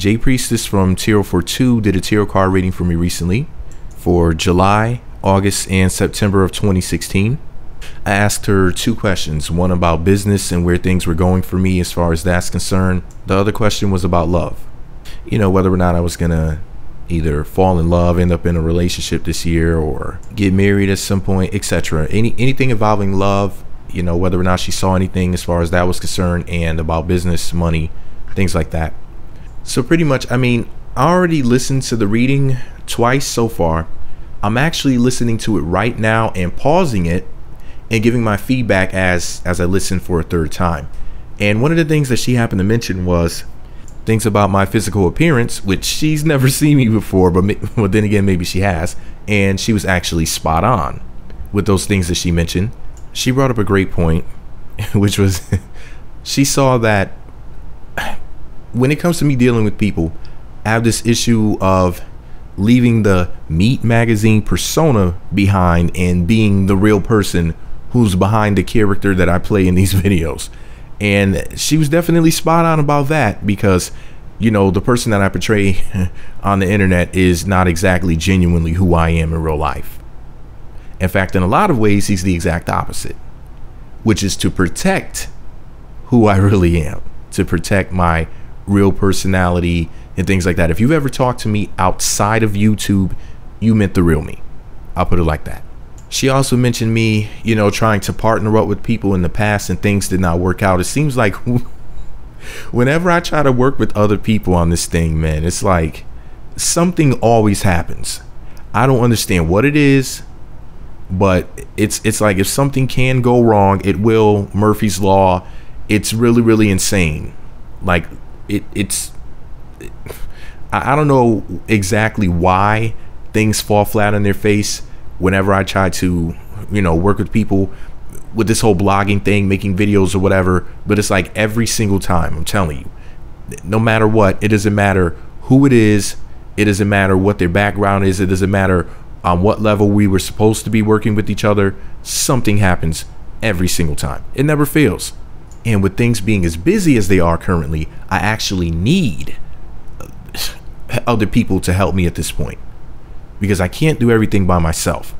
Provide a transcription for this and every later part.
Priestess from Tarot42 did a tarot card reading for me recently for July, August, and September of 2016. I asked her two questions, one about business and where things were going for me as far as that's concerned. The other question was about love. You know, whether or not I was gonna either fall in love, end up in a relationship this year, or get married at some point, etc. Anything involving love, you know, whether or not she saw anything as far as that was concerned, and about business, money, things like that. So pretty much, I mean, I already listened to the reading twice so far. I'm actually listening to it right now and pausing it and giving my feedback as I listen for a third time. And one of the things that she happened to mention was things about my physical appearance, which she's never seen me before, but well, then again, maybe she has. And she was actually spot on with those things that she mentioned. She brought up a great point, which was she saw that when it comes to me dealing with people, I have this issue of leaving the Meat magazine persona behind and being the real person who's behind the character that I play in these videos. And she was definitely spot on about that, because, you know, the person that I portray on the internet is not exactly genuinely who I am in real life. In fact, in a lot of ways, he's the exact opposite, which is to protect who I really am, to protect my real personality and things like that. If you've ever talked to me outside of YouTube, you meant the real me. I'll put it like that. She also mentioned me, you know, trying to partner up with people in the past and things did not work out. It seems like whenever I try to work with other people on this thing, man, it's like something always happens. I don't understand what it is, but it's like if something can go wrong, it will. Murphy's Law. It's really, really insane. Like I don't know exactly why things fall flat on their face whenever I try to, you know, work with people with this whole blogging thing, making videos or whatever. But it's like every single time, I'm telling you, no matter what, it doesn't matter who it is. It doesn't matter what their background is. It doesn't matter on what level we were supposed to be working with each other. Something happens every single time. It never fails. And with things being as busy as they are currently, I actually need other people to help me at this point, because I can't do everything by myself.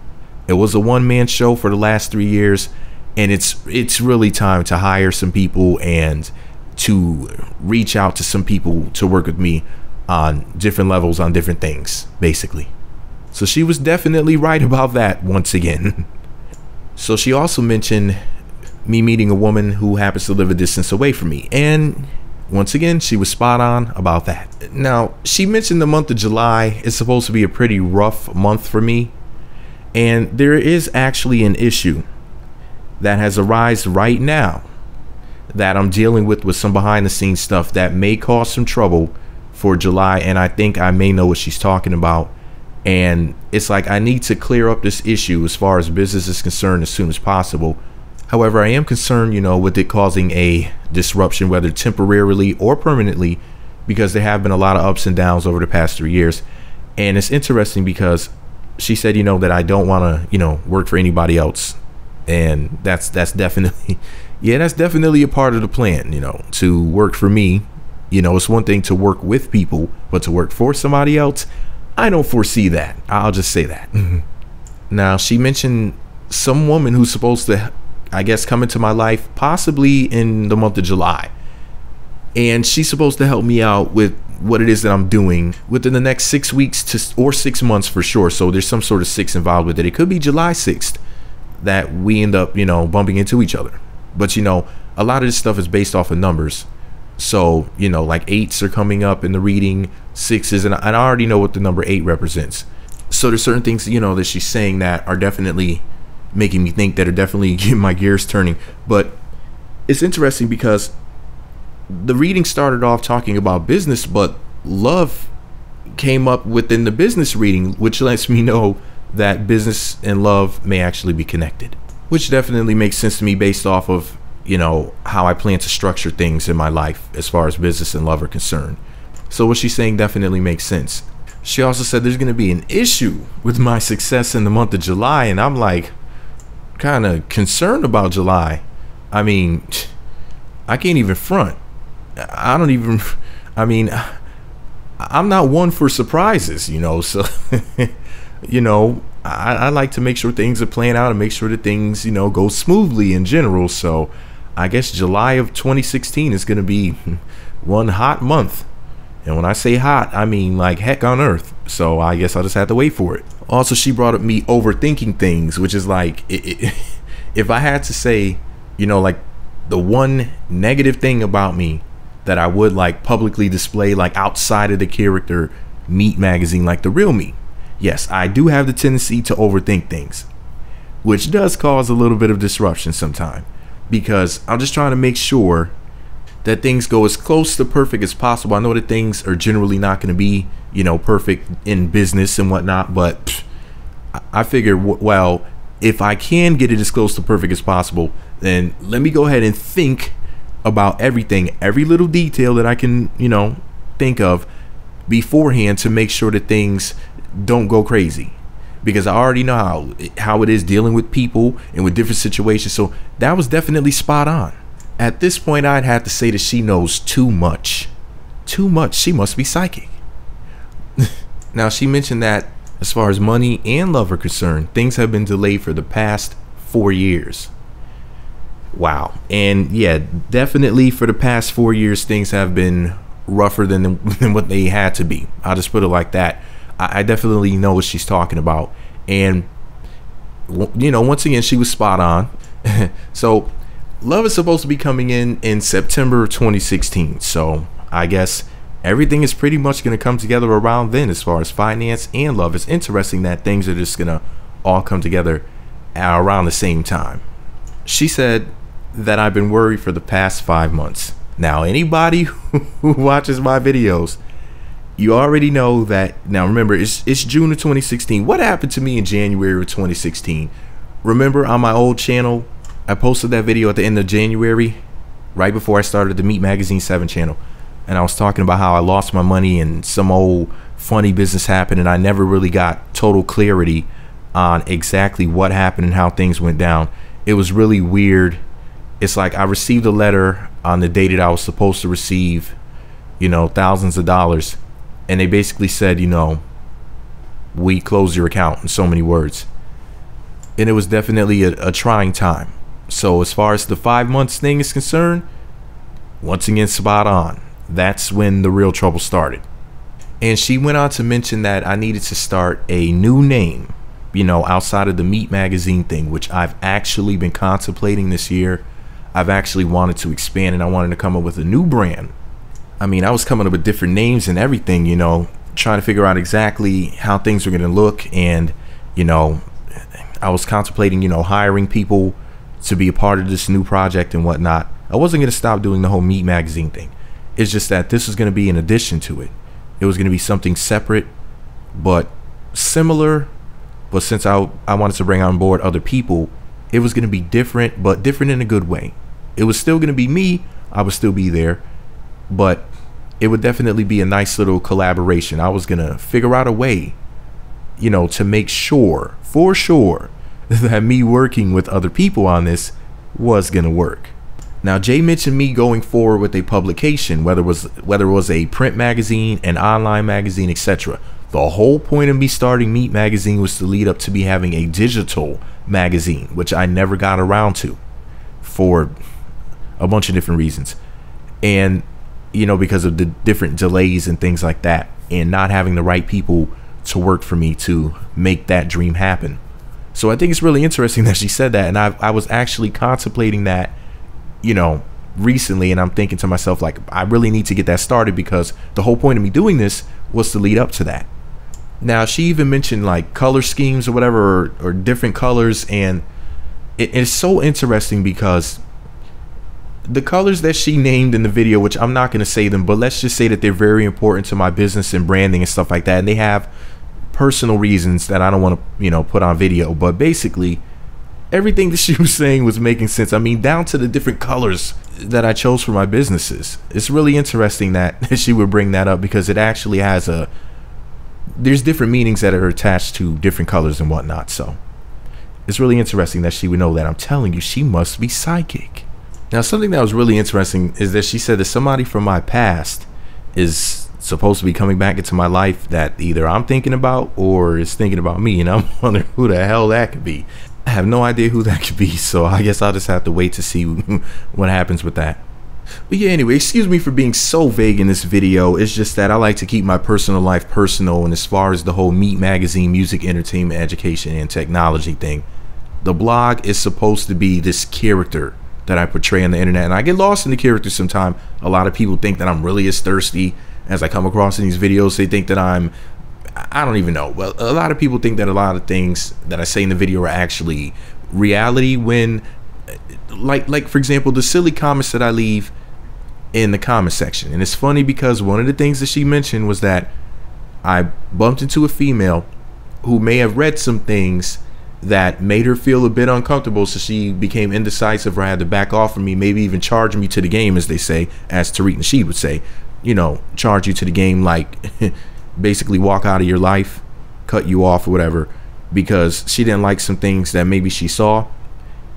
It was a one-man show for the last 3 years, and it's really time to hire some people and to reach out to some people to work with me on different levels, on different things, basically. So she was definitely right about that once again. So she also mentioned me meeting a woman who happens to live a distance away from me, and once again, she was spot on about that. Now, she mentioned the month of July is supposed to be a pretty rough month for me, and there is actually an issue that has arisen right now that I'm dealing with some behind the scenes stuff that may cause some trouble for July, and I think I may know what she's talking about. And it's like I need to clear up this issue as far as business is concerned as soon as possible. However, I am concerned, you know, with it causing a disruption, whether temporarily or permanently, because there have been a lot of ups and downs over the past 3 years. And it's interesting because she said, you know, that I don't want to, you know, work for anybody else. And that's definitely, yeah, that's definitely a part of the plan, you know, to work for me. You know, it's one thing to work with people, but to work for somebody else, I don't foresee that. I'll just say that. Now, she mentioned some woman who's supposed to, I guess, come into my life possibly in the month of July, and she's supposed to help me out with what it is that I'm doing within the next 6 weeks or 6 months for sure. So there's some sort of 6 involved with it. It could be July 6th that we end up, you know, bumping into each other. But, you know, a lot of this stuff is based off of numbers. So, you know, like 8s are coming up in the reading, 6s, and I already know what the number 8 represents. So there's certain things, you know, that she's saying that are definitely making me think, that are definitely getting my gears turning. But it's interesting because the reading started off talking about business, but love came up within the business reading, which lets me know that business and love may actually be connected, which definitely makes sense to me based off of, you know, how I plan to structure things in my life as far as business and love are concerned. So what she's saying definitely makes sense. She also said there's going to be an issue with my success in the month of July, and I'm like kind of concerned about July. I mean, I can't even front. I mean, I'm not one for surprises, you know, so you know, I like to make sure things are playing out and make sure that things, you know, go smoothly in general. So I guess July of 2016 is going to be one hot month. And when I say hot, I mean like heck on earth. So I guess I'll just have to wait for it. Also, she brought up me overthinking things, which is like, if I had to say, you know, like the one negative thing about me that I would like publicly display, like outside of the character Meat Magazine, like the real me. Yes, I do have the tendency to overthink things, which does cause a little bit of disruption sometimes, because I'm just trying to make sure that things go as close to perfect as possible. I know that things are generally not going to be, you know, perfect in business and whatnot, but I figure, well, if I can get it as close to perfect as possible, then let me go ahead and think about everything, every little detail that I can, you know, think of beforehand to make sure that things don't go crazy, because I already know how it is dealing with people and with different situations. So that was definitely spot on. At this point, I'd have to say that she knows too much. Too much. She must be psychic. Now, she mentioned that as far as money and love are concerned, things have been delayed for the past 4 years. Wow. And yeah, definitely for the past 4 years, things have been rougher than what they had to be. I'll just put it like that. I definitely know what she's talking about. And, you know, once again, she was spot on. So love is supposed to be coming in September 2016. So I guess everything is pretty much going to come together around then as far as finance and love. It's interesting that things are just going to all come together around the same time. She said that I've been worried for the past 5 months. Now, anybody who watches my videos, you already know that. Now, remember, it's June of 2016. What happened to me in January of 2016? Remember, on my old channel, I posted that video at the end of January, right before I started the Meat Magazine 7 channel. And I was talking about how I lost my money and some old funny business happened, and I never really got total clarity on exactly what happened and how things went down. It was really weird. It's like I received a letter on the day that I was supposed to receive, you know, thousands of dollars. And they basically said, you know, we closed your account, in so many words. And it was definitely a trying time. So as far as the 5 months thing is concerned, once again, spot on. That's when the real trouble started. And she went on to mention that I needed to start a new name, you know, outside of the Meat Magazine thing, which I've actually been contemplating this year. I've actually wanted to expand, and I wanted to come up with a new brand. I mean, I was coming up with different names and everything, you know, trying to figure out exactly how things were going to look. And, you know, I was contemplating, you know, hiring people to be a part of this new project and whatnot. I wasn't going to stop doing the whole Meat Magazine thing. It's just that this was going to be an addition to it. It was going to be something separate, but similar. But since I wanted to bring on board other people, it was going to be different, but different in a good way. It was still going to be me. I would still be there, but it would definitely be a nice little collaboration. I was going to figure out a way, you know, to make sure, for sure, that me working with other people on this was going to work. Now, Jay mentioned me going forward with a publication, whether it was a print magazine, an online magazine, etc. The whole point of me starting Meat Magazine was to lead up to me having a digital magazine, which I never got around to for a bunch of different reasons. And, you know, because of the different delays and things like that, and not having the right people to work for me to make that dream happen. So I think it's really interesting that she said that. And I was actually contemplating that, you know, recently, and I'm thinking to myself, like, I really need to get that started, because the whole point of me doing this was to lead up to that. Now, she even mentioned like color schemes or whatever, or different colors, and it's so interesting because the colors that she named in the video, which I'm not going to say them, but let's just say that they're very important to my business and branding and stuff like that, and they have personal reasons that I don't want to, you know, put on video. But basically everything that she was saying was making sense. I mean, down to the different colors that I chose for my businesses. It's really interesting that she would bring that up, because it actually has there's different meanings that are attached to different colors and whatnot. So it's really interesting that she would know that. I'm telling you, she must be psychic. Now, something that was really interesting is that she said that somebody from my past is supposed to be coming back into my life that either I'm thinking about or is thinking about me, and I'm wondering who the hell that could be. I have no idea who that could be, so I guess I'll just have to wait to see what happens with that. But yeah, anyway, excuse me for being so vague in this video. It's just that I like to keep my personal life personal, and as far as the whole Meat Magazine music, entertainment, education, and technology thing, the blog is supposed to be this character that I portray on the internet, and I get lost in the character sometimes. A lot of people think that I'm really as thirsty as I come across in these videos. They think that I don't even know. Well, a lot of people think that a lot of things that I say in the video are actually reality, when like for example, the silly comments that I leave in the comment section. And it's funny because one of the things that she mentioned was that I bumped into a female who may have read some things that made her feel a bit uncomfortable, so she became indecisive or had to back off from me, maybe even charge me to the game, as they say, as Tariq Nasheed would say, you know, charge you to the game, like basically walk out of your life, cut you off or whatever, because she didn't like some things that maybe she saw.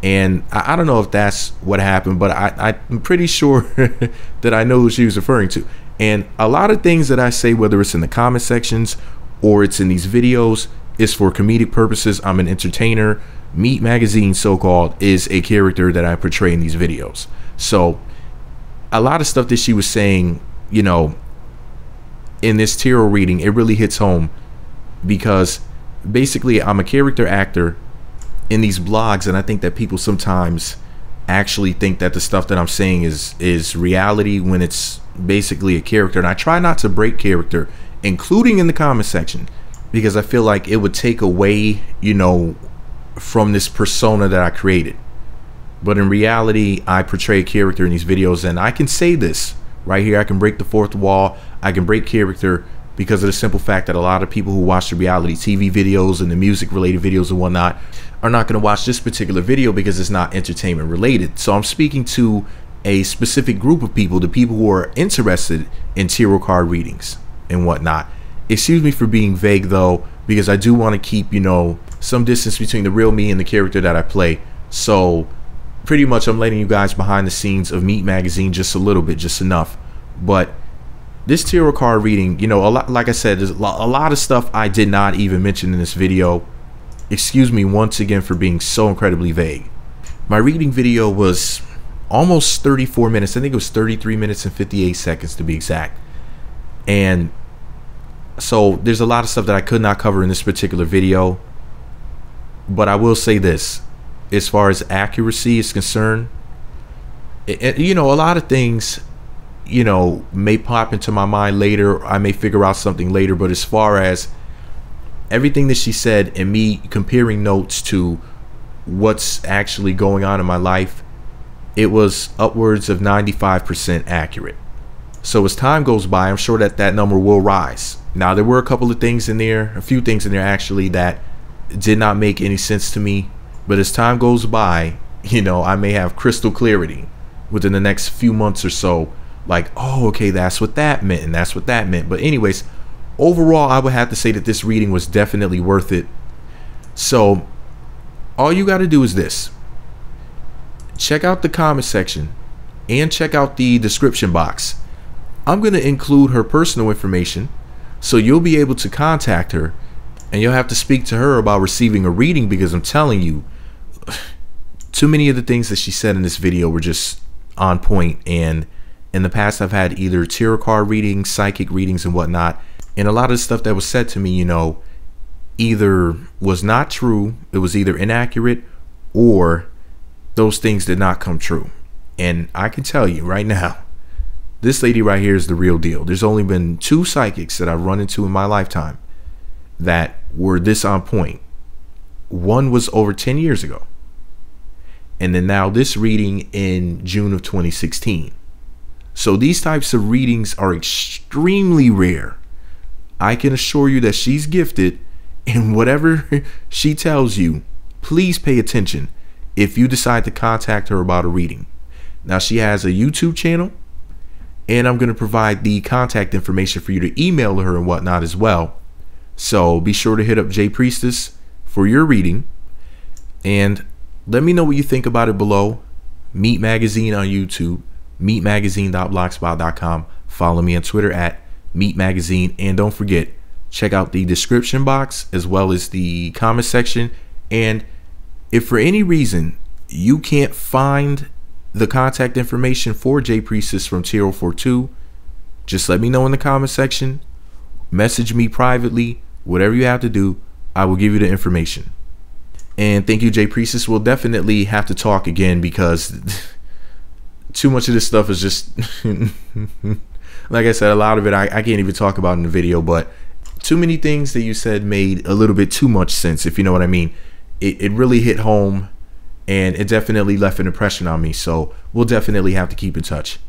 And I don't know if that's what happened, but I'm pretty sure that I know who she was referring to. And a lot of things that I say, whether it's in the comment sections or it's in these videos, is for comedic purposes. I'm an entertainer. Meat Magazine, so-called, is a character that I portray in these videos. So a lot of stuff that she was saying, you know, in this tarot reading, it really hits home, because basically I'm a character actor in these blogs, and I think that people sometimes actually think that the stuff that I'm saying is reality when it's basically a character. And I try not to break character, including in the comment section, because I feel like it would take away, you know, from this persona that I created. But in reality, I portray a character in these videos, and I can say this right here. I can break the fourth wall. I can break character because of the simple fact that a lot of people who watch the reality TV videos and the music related videos and whatnot are not going to watch this particular video because it's not entertainment related. So I'm speaking to a specific group of people, the people who are interested in tarot card readings and whatnot. Excuse me for being vague though, because I do want to keep, you know, some distance between the real me and the character that I play. So pretty much I'm letting you guys behind the scenes of Meat Magazine just a little bit, just enough. But this tarot card reading, you know, a lot, like I said, there's a lot of stuff I did not even mention in this video. Excuse me once again for being so incredibly vague. My reading video was almost 34 minutes. I think it was 33 minutes and 58 seconds to be exact. And so there's a lot of stuff that I could not cover in this particular video. But I will say this, as far as accuracy is concerned, you know, a lot of things, you know, may pop into my mind later. I may figure out something later, but as far as everything that she said and me comparing notes to what's actually going on in my life, it was upwards of 95% accurate. So as time goes by, I'm sure that that number will rise. Now, there were a couple of things in there, a few things in there actually, that did not make any sense to me. But as time goes by, you know, I may have crystal clarity within the next few months or so. Like, oh, okay, that's what that meant, and that's what that meant. But anyways, overall, I would have to say that this reading was definitely worth it. So all you got to do is this. Check out the comment section and check out the description box. I'm going to include her personal information, so you'll be able to contact her, and you'll have to speak to her about receiving a reading, because I'm telling you, too many of the things that she said in this video were just on point. And in the past, I've had either tarot card readings, psychic readings, and whatnot, and a lot of the stuff that was said to me, you know, either was not true, it was either inaccurate, or those things did not come true. And I can tell you right now, this lady right here is the real deal. There's only been 2 psychics that I've run into in my lifetime that were this on point. One was over 10 years ago, and then now this reading in June of 2016. So these types of readings are extremely rare. I can assure you that she's gifted, and whatever she tells you, please pay attention if you decide to contact her about a reading. Now, she has a YouTube channel, and I'm going to provide the contact information for you to email her and whatnot as well. So be sure to hit up Priestess for your reading, and let me know what you think about it below. Meat Magazine on YouTube, meatmagazine.blogspot.com. Follow me on Twitter at Meat Magazine. And don't forget, check out the description box as well as the comment section. And if for any reason you can't find the contact information for J Priestess from Tier 042, just let me know in the comment section. Message me privately, whatever you have to do, I will give you the information. And thank you, J Priestess. We'll definitely have to talk again because too much of this stuff is just like I said, a lot of it I can't even talk about in the video, but too many things that you said made a little bit too much sense, if you know what I mean. It really hit home, and it definitely left an impression on me. So we'll definitely have to keep in touch.